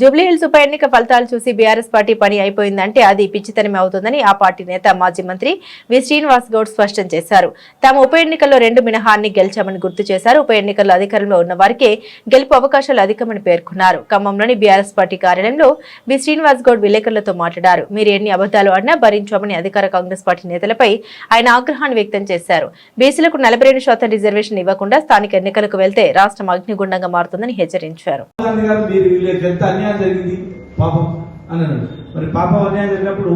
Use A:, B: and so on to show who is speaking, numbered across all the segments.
A: జూబ్లీహిల్స్ ఉప ఎన్నిక ఫలితాలు చూసి బీఆర్ఎస్ పార్టీ పని అయిపోయిందంటే అది పిచ్చితనమే అవుతుందని ఆ పార్టీ నేత మాజీ మంత్రి వి శ్రీనివాస్ గౌడ్ స్పష్టం చేశారు. తాము ఉప ఎన్నికల్లో 2 మినహాన్ని గెలిచామని గుర్తు చేశారు. ఉప ఎన్నికల్లో అధికారంలో ఉన్న వారికే గెలుపు అవకాశాలు అధికమని పేర్కొన్నారు. ఖమ్మంలోని బీఆర్ఎస్ పార్టీ కార్యాలయంలో వి శ్రీనివాస్ గౌడ్ విలేకరులతో మాట్లాడారు. మీరు ఎన్ని అబద్దాలు ఆడినా భరించామని అధికార కాంగ్రెస్ పార్టీ నేతలపై ఆయన ఆగ్రహాన్ని వ్యక్తం చేశారు. బీసీలకు 42% రిజర్వేషన్ ఇవ్వకుండా స్థానిక ఎన్నికలకు వెళ్తే రాష్ట్రం అగ్నిగుండంగా మారుతుందని హెచ్చరించారు.
B: అన్యాయం జరిగింది పాపం అన్నాడు. మరి పాపం అన్యాయం జరిగినప్పుడు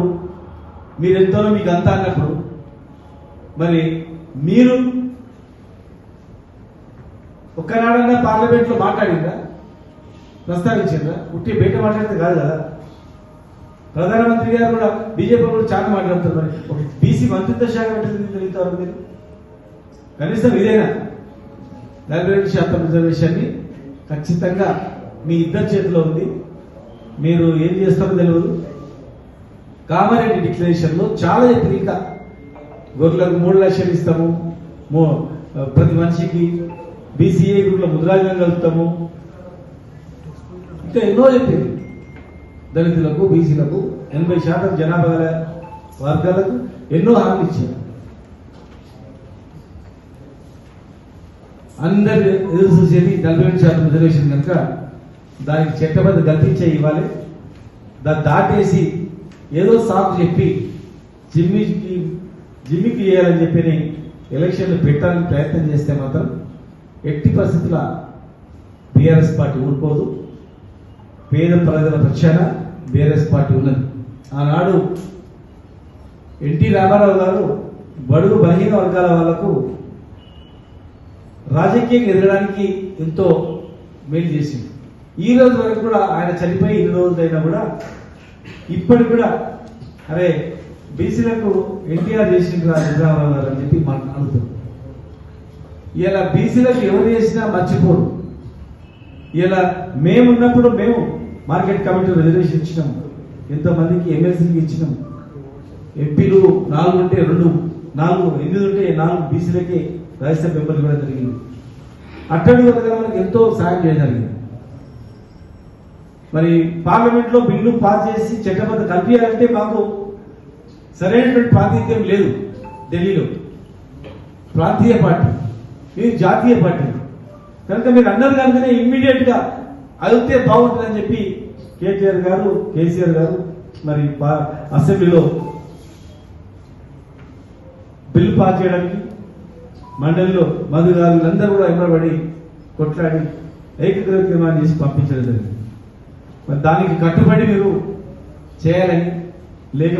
B: మీరెంతోనో మీకు అంతా అన్నప్పుడు మరి మీరు ఒక్కనాడన్నా పార్లమెంట్ లో మాట్లాడిందా, ప్రస్తావించిందా? ఉట్టి బయట మాట్లాడితే కాదు కదా. ప్రధానమంత్రి గారు కూడా బీజేపీ కూడా చాలా మాట్లాడుతారు. మరి ఒక బీసీ మంత్రిత్వ శాఖ తెలియతారు మీరు. కనీసం ఇదేనా 42% రిజర్వేషన్ని ఖచ్చితంగా మీ ఇద్దరి చేతిలో ఉంది. మీరు ఏం చేస్తారో తెలియదు. కామారెడ్డి డిక్లరేషన్ లో చాలా చెప్పారు. ఇంకా గొర్రెలకు 3 లక్షలు ఇస్తాము, ప్రతి మనిషికి బీసీఏ గ్రూప్ లో ముద్రాంగం కలుపుతాము, ఇంకా ఎన్నో చెప్పింది. దళితులకు, బీసీలకు 80% జనాభా వర్గాలకు ఎన్నో హామీలు ఇచ్చారు. అందరు ఎదురు చూసేది 42% రిజర్వేషన్ కనుక దానికి చట్టబద్ధ కల్పించే ఇవ్వాలి. దాన్ని దాటేసి ఏదో సాకు చెప్పి జిమ్మికి చేయాలని చెప్పి ఎలక్షన్లు పెట్టాలని ప్రయత్నం చేస్తే మాత్రం ఎట్టి పరిస్థితుల బీఆర్ఎస్ పార్టీ ఊరుకోదు. పేద ప్రజల పక్షాన బీఆర్ఎస్ పార్టీ ఉన్నది. ఆనాడు ఎన్టీ రామారావు గారు బడుగు బలహీన వర్గాల వాళ్లకు రాజకీయంగా ఎదగడానికి ఎంతో మేలు చేసింది. ఈ రోజు వరకు కూడా ఆయన చనిపోయి 2 రోజులైనా కూడా ఇప్పటికి కూడా అరే బీసీలకు ఎన్టీఆర్ చేసింది రామారావు గారు అని చెప్పి మనం అనుకుంటాం. ఇలా బీసీలకు ఎవరు చేసినా మర్చిపోరు. ఇలా మేమున్నప్పుడు మేము మార్కెట్ కమిటీ రిజర్వేషన్ ఇచ్చినాము, ఎంతో మందికి ఎమ్మెల్సీకి ఇచ్చినాము. ఎంపీలు 4 ఉంటే 2, 8 ఉంటే 4 బీసీలకి రాజ్యసభ మెంబర్లు కూడా జరిగింది. అట్టడి వర్గాలకు ఎంతో సాయం చేయగలిగింది. మరి పార్లమెంట్ లో బిల్లు పాస్ చేసి చట్టబద్ధ కల్పించాలంటే మాకు సరైనటువంటి ప్రాతినిధ్యం లేదు. ఢిల్లీలో ప్రాంతీయ పార్టీ, ఇది జాతీయ పార్టీ కనుక మీరు అన్నారు కనుకనే ఇమ్మీడియట్ గా అదితే బాగుంటుందని చెప్పి కేటీఆర్ గారు, కేసీఆర్ గారు మరి అసెంబ్లీలో బిల్లు పాస్ చేయడానికి మండలిలో మధు గారు వీళ్ళందరూ కూడా ఎమ్మబడి కొట్లాడి ఏకగ్రీవ తీర్మానం చేసి పంపించడం జరిగింది. మరి దానికి కట్టుబడి మీరు చేయాలని లేక